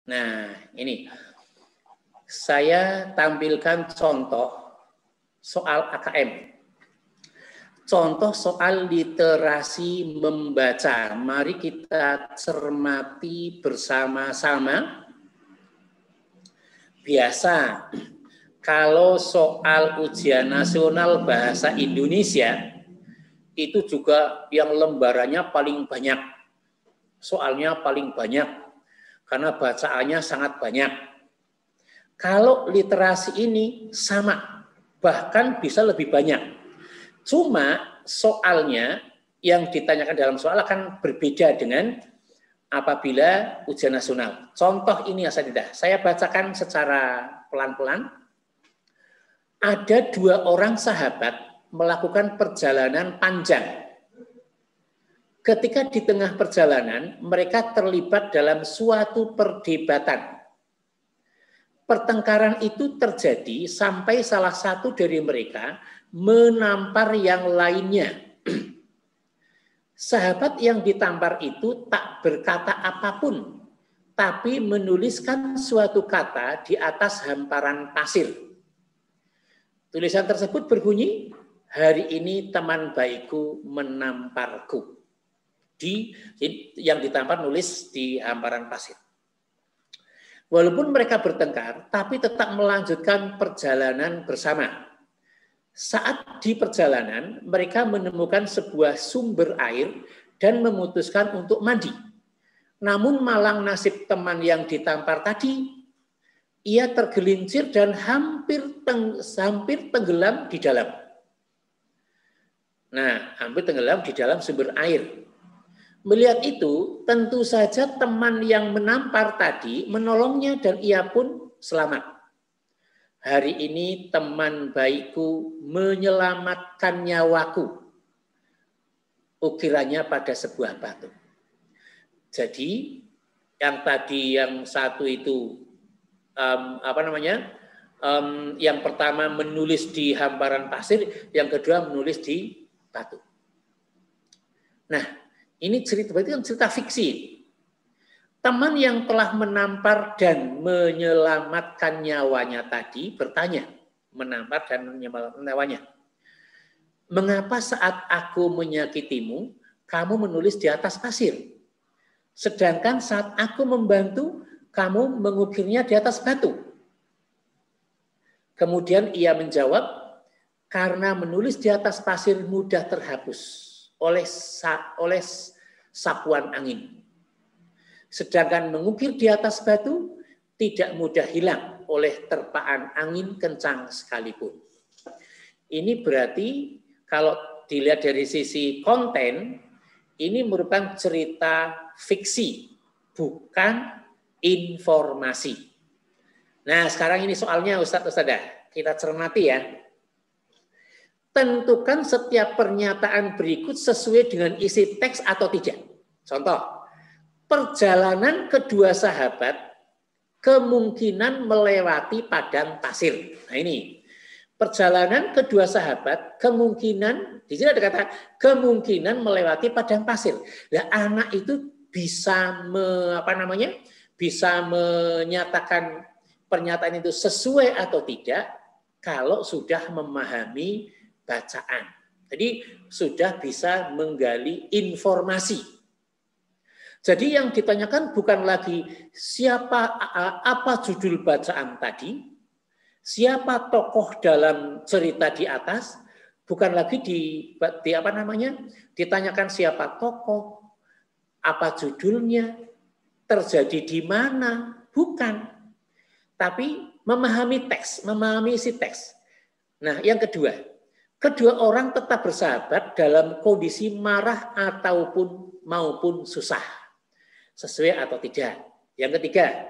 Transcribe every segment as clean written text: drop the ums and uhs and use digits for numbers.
Nah, ini saya tampilkan contoh soal AKM. Contoh soal literasi membaca. Mari kita cermati bersama-sama. Biasa, kalau soal ujian nasional bahasa Indonesia, itu juga yang lembarannya paling banyak. Soalnya paling banyak, karena bacaannya sangat banyak. Kalau literasi ini sama, bahkan bisa lebih banyak. Cuma soalnya yang ditanyakan dalam soal akan berbeda dengan apabila ujian nasional. Contoh ini Asatidzah, saya bacakan secara pelan-pelan. Ada 2 orang sahabat melakukan perjalanan panjang. Ketika di tengah perjalanan, mereka terlibat dalam suatu perdebatan. Pertengkaran itu terjadi sampai salah satu dari mereka menampar yang lainnya. Sahabat yang ditampar itu tak berkata apapun, tapi menuliskan suatu kata di atas hamparan pasir. Tulisan tersebut berbunyi, hari ini teman baikku menamparku. Yang ditampar nulis di hamparan pasir. Walaupun mereka bertengkar, tapi tetap melanjutkan perjalanan bersama. Saat di perjalanan, mereka menemukan sebuah sumber air dan memutuskan untuk mandi. Namun malang nasib teman yang ditampar tadi, ia tergelincir dan hampir tenggelam di dalam. Nah, hampir tenggelam di dalam sumber air. Melihat itu, tentu saja teman yang menampar tadi menolongnya dan ia pun selamat. Hari ini teman baikku menyelamatkan nyawaku. Ukirannya pada sebuah batu. Jadi yang tadi yang satu itu yang pertama menulis di hamparan pasir, yang kedua menulis di batu. Nah, ini cerita berarti kan cerita fiksi. Teman yang telah menampar dan menyelamatkan nyawanya tadi bertanya, menampar dan menyelamatkan nyawanya. Mengapa saat aku menyakitimu, kamu menulis di atas pasir? Sedangkan saat aku membantu, kamu mengukirnya di atas batu. Kemudian ia menjawab, karena menulis di atas pasir mudah terhapus oleh sapuan angin. Sedangkan mengukir di atas batu tidak mudah hilang oleh terpaan angin kencang sekalipun. Ini berarti kalau dilihat dari sisi konten, ini merupakan cerita fiksi, bukan informasi. Nah, sekarang ini soalnya Ustadzah, kita cermati ya. Tentukan setiap pernyataan berikut sesuai dengan isi teks atau tidak. Contoh, perjalanan kedua sahabat kemungkinan melewati padang pasir. Nah ini, perjalanan kedua sahabat kemungkinan, di sini ada kata kemungkinan melewati padang pasir. Nah, anak itu bisa bisa menyatakan pernyataan itu sesuai atau tidak kalau sudah memahami bacaan. Jadi sudah bisa menggali informasi. Jadi yang ditanyakan bukan lagi apa judul bacaan tadi, siapa tokoh dalam cerita di atas, bukan lagi ditanyakan siapa tokoh, apa judulnya, terjadi di mana, bukan. Tapi memahami teks, memahami isi teks. Nah, yang kedua orang tetap bersahabat dalam kondisi marah maupun susah. Sesuai atau tidak. Yang ketiga,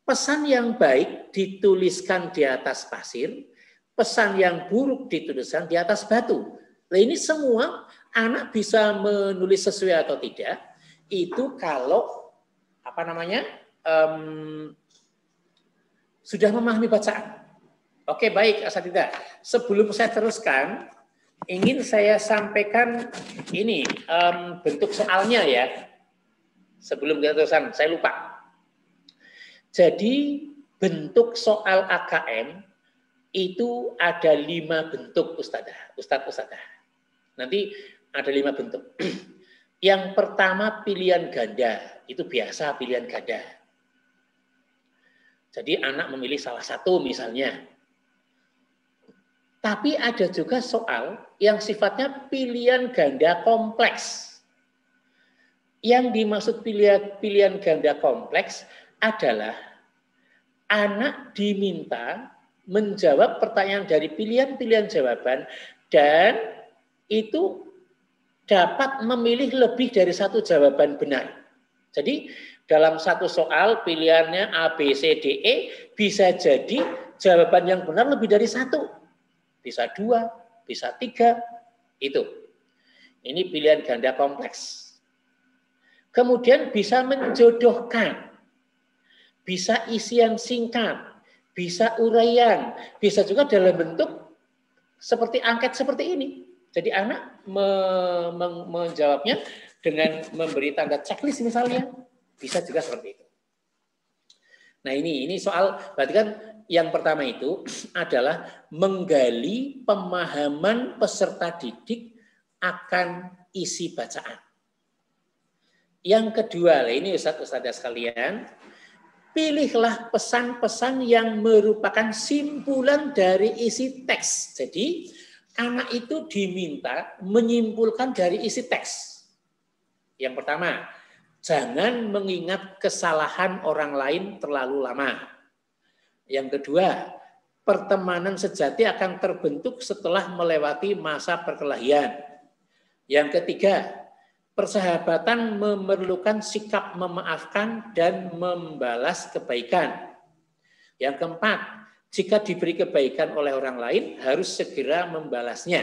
pesan yang baik dituliskan di atas pasir, pesan yang buruk dituliskan di atas batu. Nah, ini semua anak bisa menulis sesuai atau tidak, itu kalau sudah memahami bacaan. Oke, baik Asatidzah. Sebelum saya teruskan, ingin saya sampaikan ini bentuk soalnya ya. Sebelum kita terusan, saya lupa. Jadi bentuk soal AKM itu ada 5 bentuk Ustadz. Nanti ada 5 bentuk. Yang pertama pilihan ganda, itu biasa pilihan ganda. Jadi anak memilih salah satu misalnya. Tapi ada juga soal yang sifatnya pilihan ganda kompleks. Yang dimaksud pilihan ganda kompleks adalah anak diminta menjawab pertanyaan dari pilihan-pilihan jawaban dan itu dapat memilih lebih dari satu jawaban benar. Jadi dalam satu soal pilihannya A, B, C, D, E bisa jadi jawaban yang benar lebih dari satu. Bisa 2, bisa 3. Itu. Ini pilihan ganda kompleks. Kemudian bisa menjodohkan. Bisa isian singkat. Bisa uraian. Bisa juga dalam bentuk seperti angket seperti ini. Jadi anak menjawabnya dengan memberi tanda checklist misalnya. Bisa juga seperti itu. Nah ini soal, berarti kan yang pertama itu adalah menggali pemahaman peserta didik akan isi bacaan. Yang kedua, ini Ustadz sekalian, pilihlah pesan-pesan yang merupakan simpulan dari isi teks. Jadi anak itu diminta menyimpulkan dari isi teks. Yang pertama, jangan mengingat kesalahan orang lain terlalu lama. Yang kedua, pertemanan sejati akan terbentuk setelah melewati masa perkelahian. Yang ketiga, persahabatan memerlukan sikap memaafkan dan membalas kebaikan. Yang keempat, jika diberi kebaikan oleh orang lain harus segera membalasnya.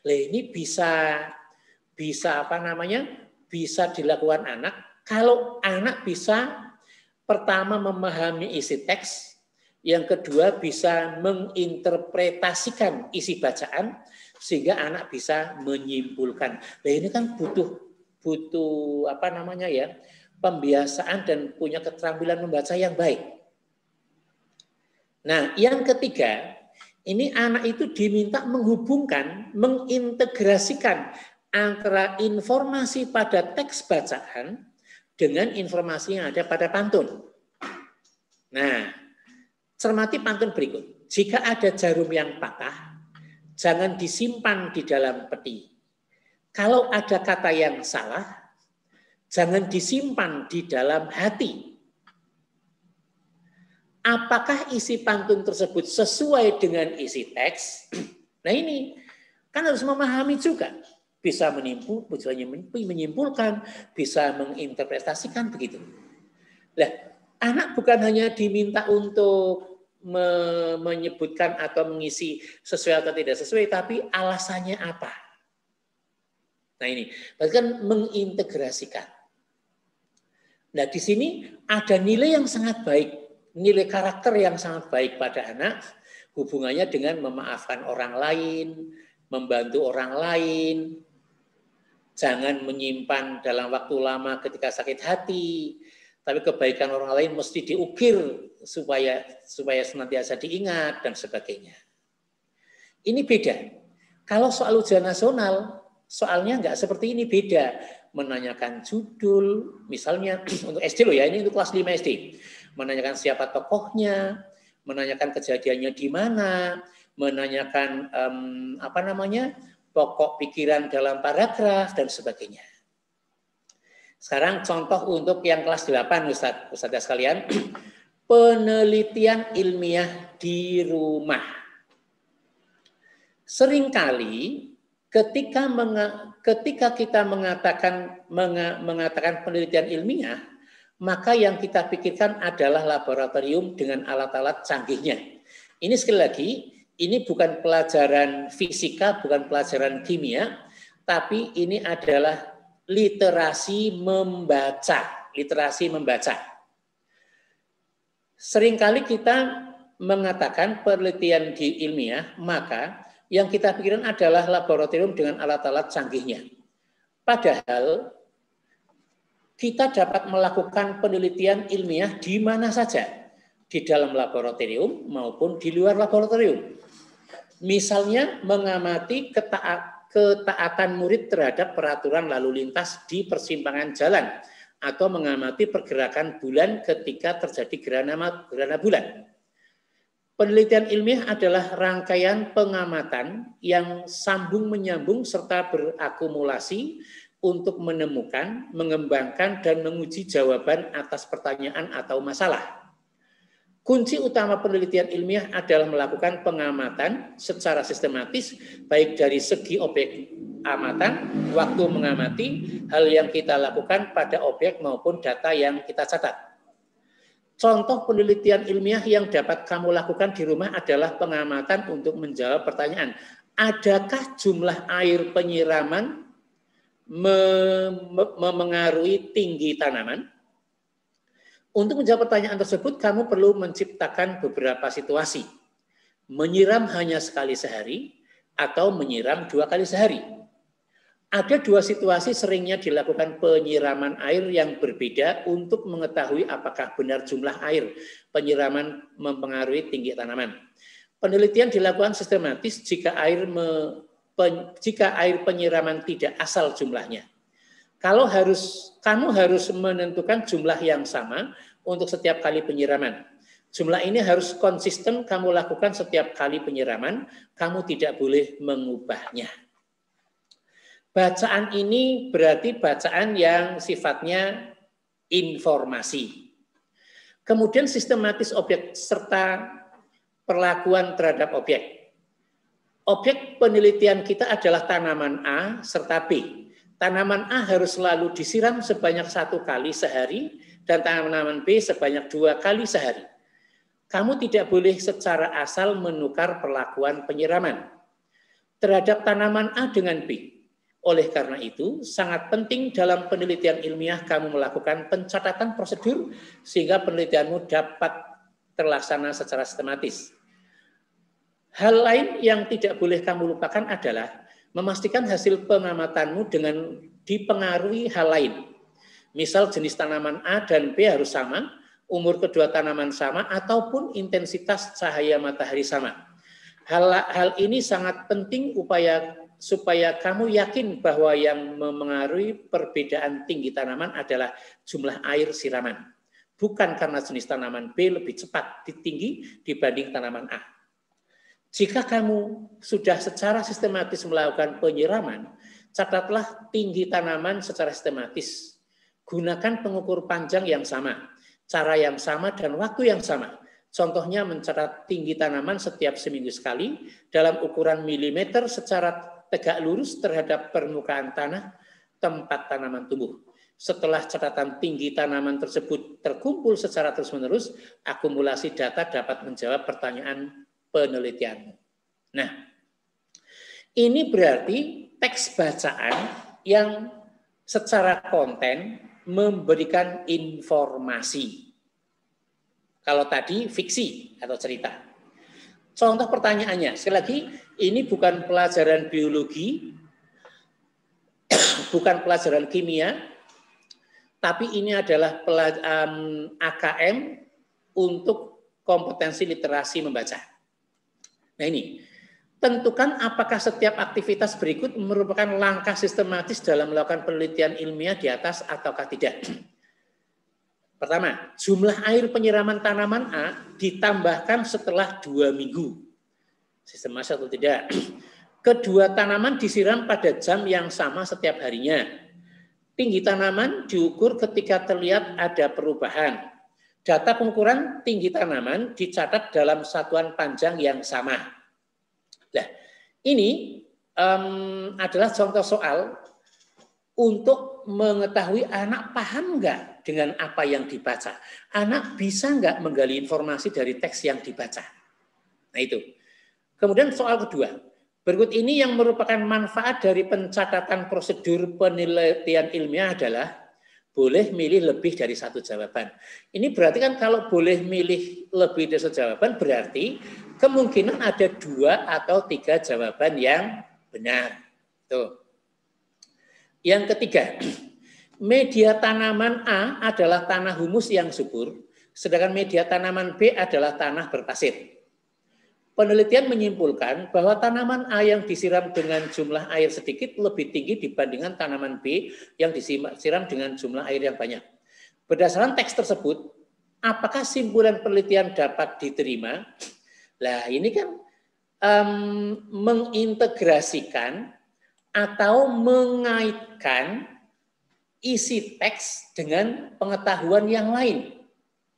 Nah, ini bisa bisa dilakukan anak kalau anak bisa pertama memahami isi teks, yang kedua bisa menginterpretasikan isi bacaan sehingga anak bisa menyimpulkan. Nah, ini kan butuh pembiasaan dan punya keterampilan membaca yang baik. Nah, yang ketiga, ini anak itu diminta menghubungkan, mengintegrasikan antara informasi pada teks bacaan dengan informasi yang ada pada pantun. Nah, cermati pantun berikut. Jika ada jarum yang patah, jangan disimpan di dalam peti. Kalau ada kata yang salah, jangan disimpan di dalam hati. Apakah isi pantun tersebut sesuai dengan isi teks? Nah ini kan harus memahami juga. Bisa menyimpulkan, bisa menginterpretasikan begitu. Nah, anak bukan hanya diminta untuk menyebutkan atau mengisi sesuai atau tidak sesuai, tapi alasannya apa. Nah ini, berarti kan mengintegrasikan. Nah di sini ada nilai yang sangat baik. Nilai karakter yang sangat baik pada anak, hubungannya dengan memaafkan orang lain, membantu orang lain, jangan menyimpan dalam waktu lama ketika sakit hati, tapi kebaikan orang lain mesti diukir supaya senantiasa diingat dan sebagainya. Ini beda. Kalau soal ujian nasional, soalnya nggak seperti ini, beda. Menanyakan judul, misalnya untuk SD loh ya, ini untuk kelas 5 SD. Menanyakan siapa tokohnya, menanyakan kejadiannya di mana, menanyakan pokok pikiran dalam paragraf dan sebagainya. Sekarang contoh untuk yang kelas 8 Ustadz sekalian, penelitian ilmiah di rumah. Seringkali ketika kita mengatakan penelitian ilmiah, maka yang kita pikirkan adalah laboratorium dengan alat-alat canggihnya. Ini sekali lagi, ini bukan pelajaran fisika, bukan pelajaran kimia, tapi ini adalah literasi membaca. Seringkali kita mengatakan penelitian di ilmiah, maka yang kita pikirkan adalah laboratorium dengan alat-alat canggihnya. Padahal kita dapat melakukan penelitian ilmiah di mana saja. di dalam laboratorium maupun di luar laboratorium. Misalnya mengamati ketaatan murid terhadap peraturan lalu lintas di persimpangan jalan atau mengamati pergerakan bulan ketika terjadi gerhana bulan. Penelitian ilmiah adalah rangkaian pengamatan yang sambung menyambung serta berakumulasi untuk menemukan, mengembangkan, dan menguji jawaban atas pertanyaan atau masalah. Kunci utama penelitian ilmiah adalah melakukan pengamatan secara sistematis, baik dari segi objek amatan, waktu mengamati, hal yang kita lakukan pada objek maupun data yang kita catat. Contoh penelitian ilmiah yang dapat kamu lakukan di rumah adalah pengamatan untuk menjawab pertanyaan, adakah jumlah air penyiraman memengaruhi tinggi tanaman? Untuk menjawab pertanyaan tersebut, kamu perlu menciptakan beberapa situasi. Menyiram hanya sekali sehari atau menyiram 2 kali sehari. Ada 2 situasi seringnya dilakukan penyiraman air yang berbeda untuk mengetahui apakah benar jumlah air penyiraman mempengaruhi tinggi tanaman. Penelitian dilakukan sistematis jika air penyiraman tidak asal jumlahnya. Kamu harus menentukan jumlah yang sama untuk setiap kali penyiraman. Jumlah ini harus konsisten kamu lakukan setiap kali penyiraman, kamu tidak boleh mengubahnya. Bacaan ini berarti bacaan yang sifatnya informasi. Kemudian sistematis objek serta perlakuan terhadap objek. Objek penelitian kita adalah tanaman A serta B. Tanaman A harus selalu disiram sebanyak 1 kali sehari dan tanaman B sebanyak 2 kali sehari. Kamu tidak boleh secara asal menukar perlakuan penyiraman terhadap tanaman A dengan B. Oleh karena itu, sangat penting dalam penelitian ilmiah kamu melakukan pencatatan prosedur sehingga penelitianmu dapat terlaksana secara sistematis. Hal lain yang tidak boleh kamu lupakan adalah memastikan hasil pengamatanmu dengan dipengaruhi hal lain. Misal jenis tanaman A dan B harus sama, umur kedua tanaman sama, ataupun intensitas cahaya matahari sama. Hal ini sangat penting supaya kamu yakin bahwa yang memengaruhi perbedaan tinggi tanaman adalah jumlah air siraman. Bukan karena jenis tanaman B lebih cepat tinggi dibanding tanaman A. Jika kamu sudah secara sistematis melakukan penyiraman, catatlah tinggi tanaman secara sistematis. Gunakan pengukur panjang yang sama, cara yang sama, dan waktu yang sama. Contohnya mencatat tinggi tanaman setiap seminggu sekali dalam ukuran milimeter secara tegak lurus terhadap permukaan tanah tempat tanaman tumbuh. Setelah catatan tinggi tanaman tersebut terkumpul secara terus-menerus, akumulasi data dapat menjawab pertanyaan penelitian. Nah, ini berarti teks bacaan yang secara konten memberikan informasi. Kalau tadi fiksi atau cerita. Contoh pertanyaannya, sekali lagi, ini bukan pelajaran biologi, bukan pelajaran kimia, tapi ini adalah AKM untuk kompetensi literasi membaca. Nah ini, tentukan apakah setiap aktivitas berikut merupakan langkah sistematis dalam melakukan penelitian ilmiah di atas ataukah tidak. Pertama, jumlah air penyiraman tanaman A ditambahkan setelah 2 minggu. Sistematis atau tidak. Kedua tanaman disiram pada jam yang sama setiap harinya. Tinggi tanaman diukur ketika terlihat ada perubahan. Data pengukuran tinggi tanaman dicatat dalam satuan panjang yang sama. Nah, ini adalah contoh soal untuk mengetahui anak paham nggak dengan apa yang dibaca. Anak bisa nggak menggali informasi dari teks yang dibaca. Nah itu. Kemudian soal kedua. Berikut ini yang merupakan manfaat dari pencatatan prosedur penelitian ilmiah adalah boleh milih lebih dari 1 jawaban. Ini berarti kan kalau boleh milih lebih dari 1 jawaban berarti kemungkinan ada 2 atau 3 jawaban yang benar. Tuh. Yang ketiga, media tanaman A adalah tanah humus yang subur sedangkan media tanaman B adalah tanah berpasir. Penelitian menyimpulkan bahwa tanaman A yang disiram dengan jumlah air sedikit lebih tinggi dibandingkan tanaman B yang disiram dengan jumlah air yang banyak. Berdasarkan teks tersebut, apakah simpulan penelitian dapat diterima? Nah, ini kan mengintegrasikan atau mengaitkan isi teks dengan pengetahuan yang lain.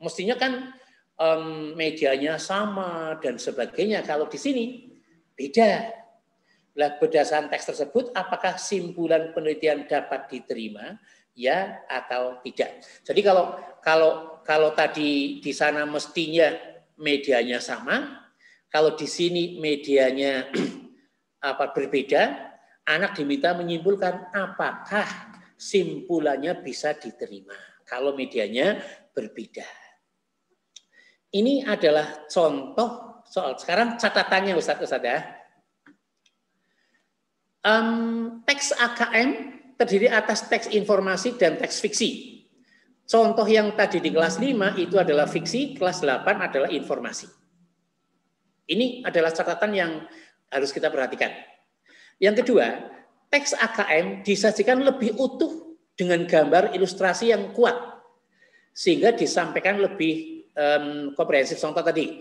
Mestinya kan medianya sama dan sebagainya. Kalau di sini beda. Nah, berdasarkan teks tersebut, apakah simpulan penelitian dapat diterima, ya atau tidak? Jadi kalau tadi di sana mestinya medianya sama, kalau di sini medianya berbeda, anak diminta menyimpulkan apakah simpulannya bisa diterima kalau medianya berbeda. Ini adalah contoh soal. Sekarang catatannya Ustadz ya. Teks AKM terdiri atas teks informasi dan teks fiksi. Contoh yang tadi di kelas 5 itu adalah fiksi, kelas 8 adalah informasi. Ini adalah catatan yang harus kita perhatikan. Yang kedua, teks AKM disajikan lebih utuh dengan gambar ilustrasi yang kuat, sehingga disampaikan lebih komprehensif. Contoh tadi,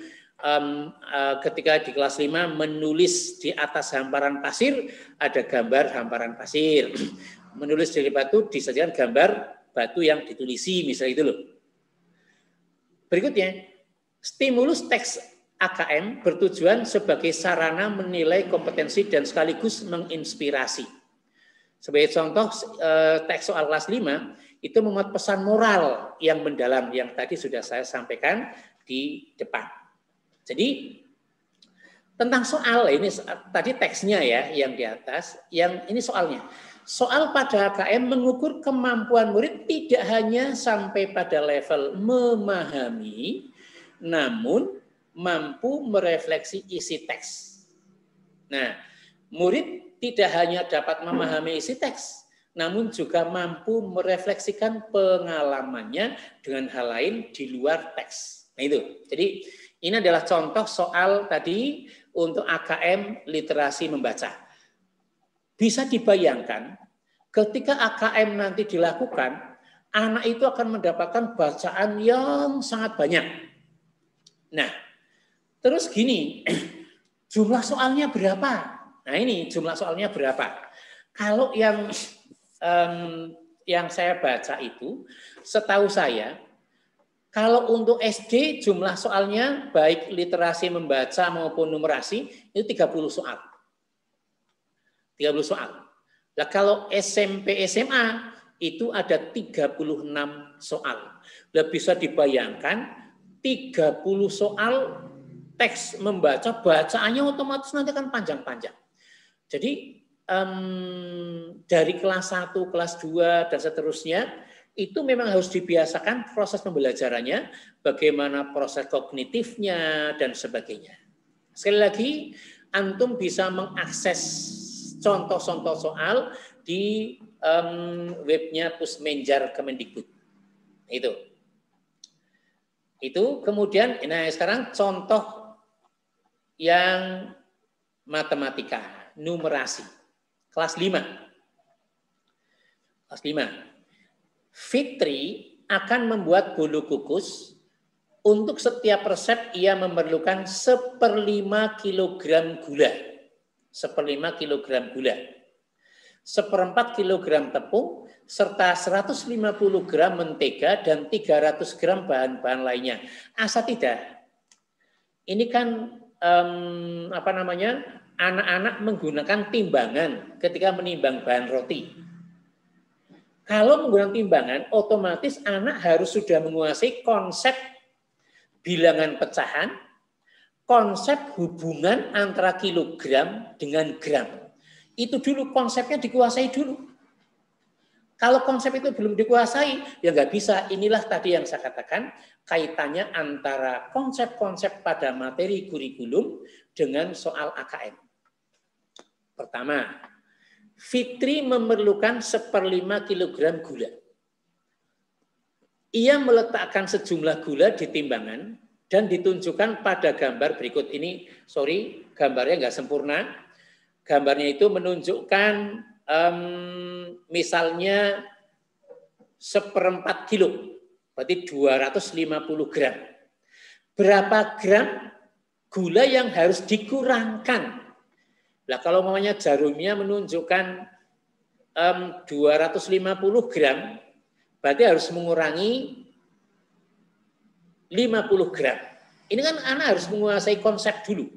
ketika di kelas 5 menulis di atas hamparan pasir, ada gambar hamparan pasir. Menulis dari batu, disajikan gambar batu yang ditulisi, misalnya itu loh. Berikutnya, stimulus teks AKM bertujuan sebagai sarana menilai kompetensi dan sekaligus menginspirasi. Sebagai contoh, teks soal kelas 5 itu memuat pesan moral yang mendalam yang tadi sudah saya sampaikan di depan. Jadi tentang soal ini tadi teksnya ya yang di atas, yang ini soalnya. Soal pada AKM mengukur kemampuan murid tidak hanya sampai pada level memahami, namun mampu merefleksi isi teks. Nah, murid tidak hanya dapat memahami isi teks, namun juga mampu merefleksikan pengalamannya dengan hal lain di luar teks. Nah itu. Jadi ini adalah contoh soal tadi untuk AKM literasi membaca. Bisa dibayangkan ketika AKM nanti dilakukan, anak itu akan mendapatkan bacaan yang sangat banyak. Nah, terus gini, jumlah soalnya berapa? Nah ini jumlah soalnya berapa? Kalau yang saya baca itu, setahu saya, kalau untuk SD jumlah soalnya baik literasi membaca maupun numerasi itu 30 soal. 30 soal. Nah, kalau SMP SMA itu ada 36 soal. Nah, bisa dibayangkan 30 soal teks membaca, bacaannya otomatis nanti akan panjang-panjang. Jadi dari kelas 1, kelas 2, dan seterusnya, itu memang harus dibiasakan proses pembelajarannya, bagaimana proses kognitifnya, dan sebagainya. Sekali lagi, antum bisa mengakses contoh-contoh soal di webnya Pusmenjar Kemendikbud. Itu kemudian, nah sekarang contoh yang matematika, numerasi. Kelas 5. Kelas 5. Fitri akan membuat bolu kukus. Untuk setiap resep ia memerlukan 1/5 kilogram gula. 1/5 kilogram gula. 1/4 kilogram tepung, serta 150 gram mentega dan 300 gram bahan-bahan lainnya. Asa tidak? Ini kan anak-anak menggunakan timbangan ketika menimbang bahan roti. Kalau menggunakan timbangan, otomatis anak harus sudah menguasai konsep bilangan pecahan, konsep hubungan antara kilogram dengan gram. Itu dulu konsepnya dikuasai dulu. Kalau konsep itu belum dikuasai, ya nggak bisa. Inilah tadi yang saya katakan, kaitannya antara konsep-konsep pada materi kurikulum dengan soal AKM. Pertama, Fitri memerlukan 1/5 kilogram gula. Ia meletakkan sejumlah gula di timbangan dan ditunjukkan pada gambar berikut ini. Sorry, gambarnya nggak sempurna. Gambarnya itu menunjukkan misalnya 1/4 kilo, berarti 250 gram. Berapa gram gula yang harus dikurangkan? Nah, kalau namanya jarumnya menunjukkan 250 gram, berarti harus mengurangi 50 gram. Ini kan anak harus menguasai konsep dulu.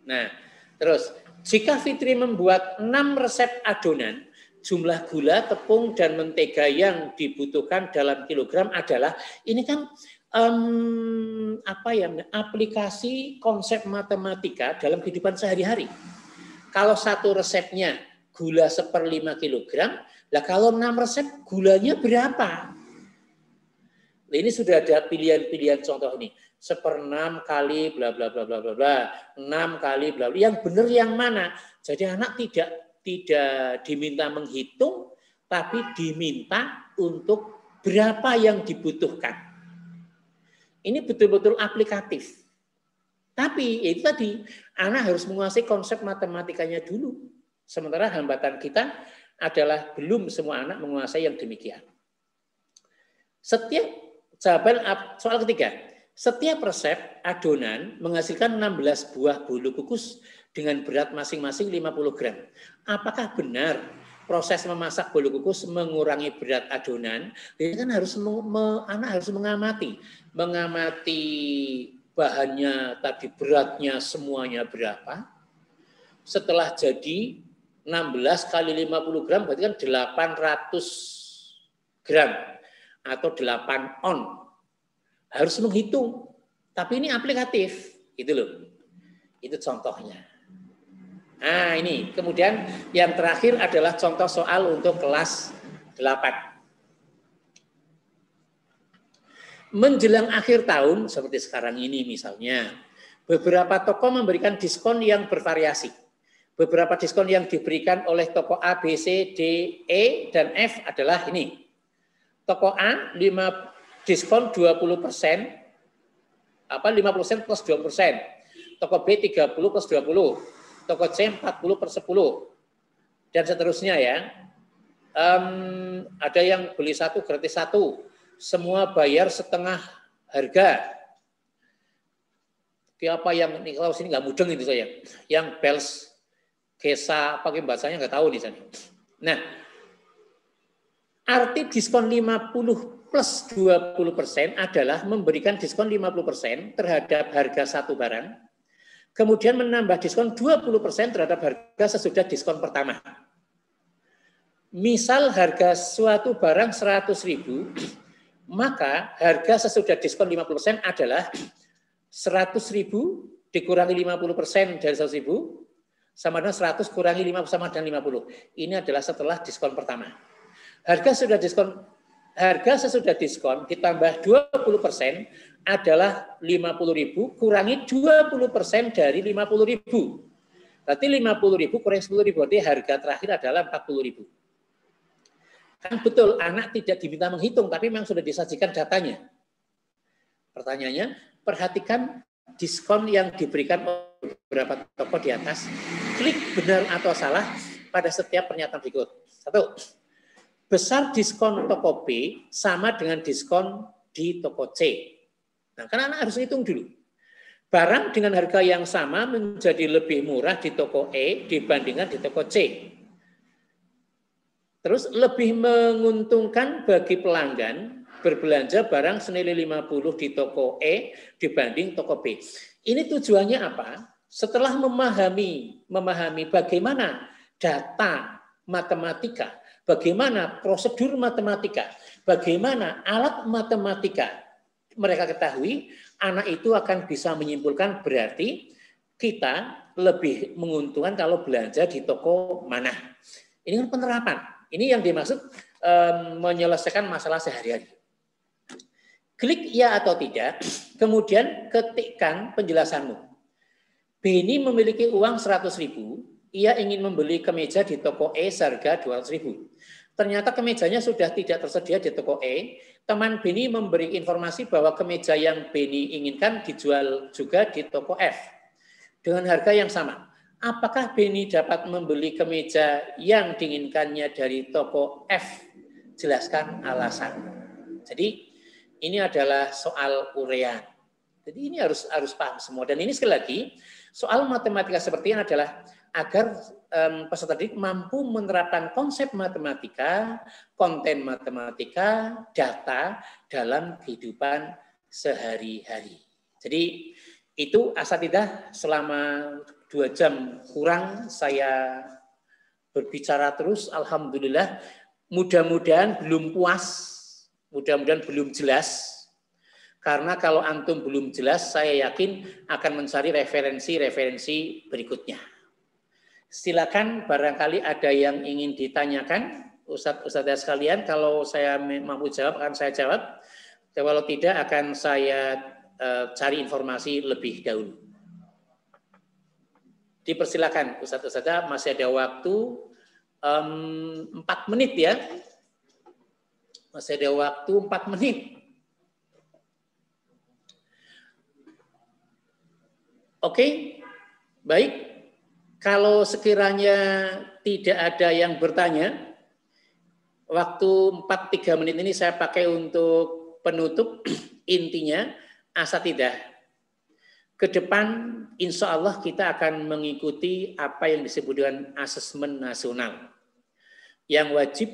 Nah, terus jika Fitri membuat 6 resep adonan, jumlah gula, tepung, dan mentega yang dibutuhkan dalam kilogram adalah, ini kan aplikasi konsep matematika dalam kehidupan sehari-hari. Kalau satu resepnya gula 1/5 kilogram, lah kalau 6 resep gulanya berapa? Ini sudah ada pilihan-pilihan contoh ini. 1/6 kali bla bla bla bla bla bla, 6 kali bla bla. Yang benar yang mana? Jadi anak tidak diminta menghitung, tapi diminta untuk berapa yang dibutuhkan. Ini betul-betul aplikatif. Tapi itu tadi, anak harus menguasai konsep matematikanya dulu. Sementara hambatan kita adalah belum semua anak menguasai yang demikian. Jawaban soal ketiga. Setiap resep adonan menghasilkan 16 buah bolu kukus dengan berat masing-masing 50 gram. Apakah benar proses memasak bolu kukus mengurangi berat adonan? Ini kan anak harus mengamati bahannya tadi, beratnya semuanya berapa. Setelah jadi 16 kali 50 gram berarti kan 800 gram atau 8 on. Harus menghitung. Tapi ini aplikatif, gitu loh. Itu contohnya. Nah, ini. Kemudian yang terakhir adalah contoh soal untuk kelas 8. Menjelang akhir tahun, seperti sekarang ini misalnya, beberapa toko memberikan diskon yang bervariasi. Beberapa diskon yang diberikan oleh toko A, B, C, D, E, dan F adalah ini. Toko A, diskon 20%, 50% plus 20%. Toko B 30 plus 20. Toko C 40 per 10. Dan seterusnya ya. Ada yang beli 1 gratis 1. Semua bayar setengah harga. Apa yang ini, kalau sini nggak mudeng itu saya. Yang Pels, Kesa, pakai bahasanya nggak tahu di sana. Nah, arti diskon 50 plus 20% adalah memberikan diskon 50% terhadap harga satu barang, kemudian menambah diskon 20% terhadap harga sesudah diskon pertama. Misal harga suatu barang 100.000, maka harga sesudah diskon 50% adalah 100.000 dikurangi 50% dari 100.000 sama dengan 100 kurangi 50 sama dengan 50. Ini adalah setelah diskon pertama. Harga sesudah diskon ditambah 20% adalah 50.000 kurangi 20% dari 50.000. Berarti 50.000 kurangi 10.000, berarti harga terakhir adalah 40.000. Kan betul, anak tidak diminta menghitung, tapi memang sudah disajikan datanya. Pertanyaannya, perhatikan diskon yang diberikan oleh beberapa toko di atas. Klik benar atau salah pada setiap pernyataan berikut. 1. Besar diskon toko B sama dengan diskon di toko C. Nah, karena anak harus hitung dulu. Barang dengan harga yang sama menjadi lebih murah di toko E dibandingkan di toko C. Terus lebih menguntungkan bagi pelanggan berbelanja barang senilai 50 di toko E dibanding toko B. Ini tujuannya apa? Setelah memahami bagaimana data matematika, bagaimana prosedur matematika, bagaimana alat matematika mereka ketahui, anak itu akan bisa menyimpulkan berarti kita lebih menguntungkan kalau belanja di toko mana. Ini kan penerapan. Ini yang dimaksud menyelesaikan masalah sehari-hari. Klik ya atau tidak, kemudian ketikkan penjelasanmu. Beni memiliki uang 100.000. Ia ingin membeli kemeja di toko E seharga 200.000. Ternyata kemejanya sudah tidak tersedia di toko E, teman Beni memberi informasi bahwa kemeja yang Beni inginkan dijual juga di toko F dengan harga yang sama. Apakah Beni dapat membeli kemeja yang diinginkannya dari toko F? Jelaskan alasan. Jadi ini adalah soal urean. Jadi ini harus paham semua. Dan ini sekali lagi soal matematika seperti ini adalah agar peserta didik mampu menerapkan konsep matematika, konten matematika, data dalam kehidupan sehari-hari. Jadi itu asatidzah selama 2 jam kurang saya berbicara terus. Alhamdulillah, mudah-mudahan belum puas, mudah-mudahan belum jelas. Karena kalau antum belum jelas, saya yakin akan mencari referensi-referensi berikutnya. Silakan barangkali ada yang ingin ditanyakan, Ustadz sekalian. Kalau saya mampu jawab akan saya jawab. Kalau tidak akan saya cari informasi lebih dahulu. Dipersilakan Ustadz, masih ada waktu 4 menit ya. Masih ada waktu 4 menit. Oke, baik. Kalau sekiranya tidak ada yang bertanya, waktu 4-3 menit ini saya pakai untuk penutup. Intinya, asatidzah, ke depan insya Allah kita akan mengikuti apa yang disebut dengan asesmen nasional yang wajib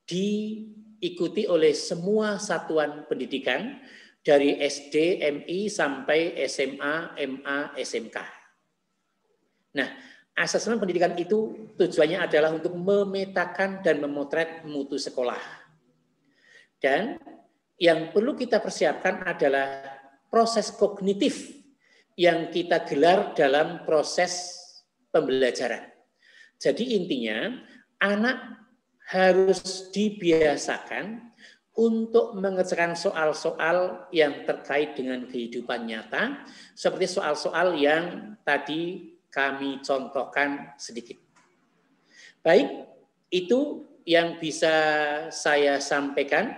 diikuti oleh semua satuan pendidikan dari SD, MI sampai SMA, MA, SMK. Nah, asesmen pendidikan itu tujuannya adalah untuk memetakan dan memotret mutu sekolah. Dan yang perlu kita persiapkan adalah proses kognitif yang kita gelar dalam proses pembelajaran. Jadi intinya, anak harus dibiasakan untuk mengerjakan soal-soal yang terkait dengan kehidupan nyata, seperti soal-soal yang tadi kami contohkan sedikit. Baik, itu yang bisa saya sampaikan.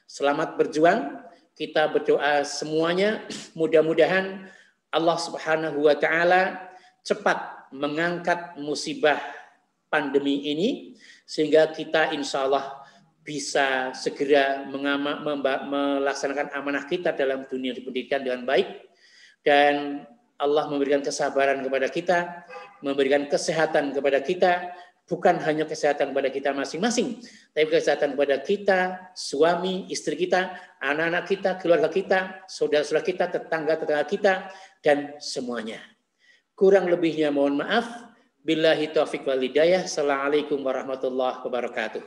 Selamat berjuang. Kita berdoa semuanya. Mudah-mudahan Allah Subhanahu wa Ta'ala cepat mengangkat musibah pandemi ini, sehingga kita insya Allah bisa segera melaksanakan amanah kita dalam dunia pendidikan dengan baik. Dan Allah memberikan kesabaran kepada kita, memberikan kesehatan kepada kita, bukan hanya kesehatan kepada kita masing-masing, tapi kesehatan kepada kita, suami, istri kita, anak-anak kita, keluarga kita, saudara-saudara kita, tetangga-tetangga kita, dan semuanya. Kurang lebihnya mohon maaf. Billahi taufiq wal hidayah. Assalamualaikum warahmatullahi wabarakatuh.